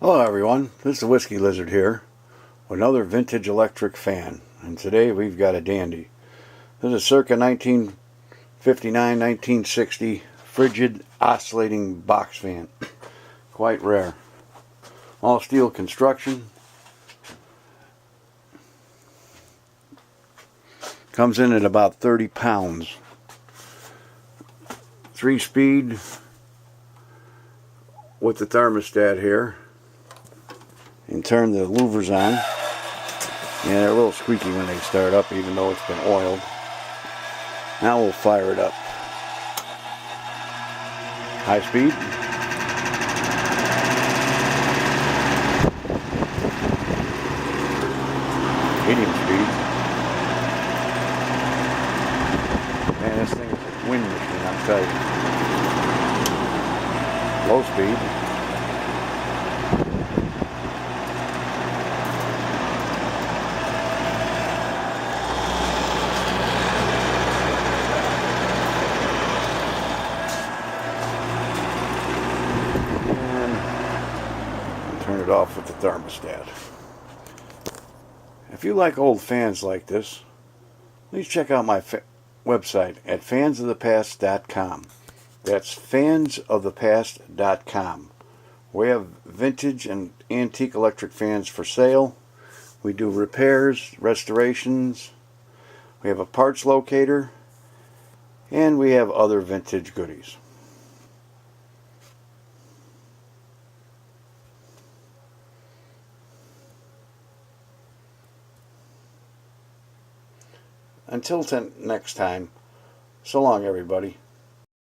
Hello everyone, this is the Whiskey Lizard here with another vintage electric fan, and today we've got a dandy. This is a circa 1959-1960 Frigid oscillating box fan. Quite rare. All steel construction. Comes in at about 30 pounds. 3-speed with the thermostat here. And turn the louvers on. And they're a little squeaky when they start up, even though it's been oiled. Now we'll fire it up. High speed. Medium speed. Man, this thing is a wind machine, I'll tell you. Low speed. Turn it off with the thermostat. If you like old fans like this, please check out my website at fansofthepast.com. That's fansofthepast.com. We have vintage and antique electric fans for sale. We do repairs, restorations. We have a parts locator, and we have other vintage goodies. Until next time, so long everybody.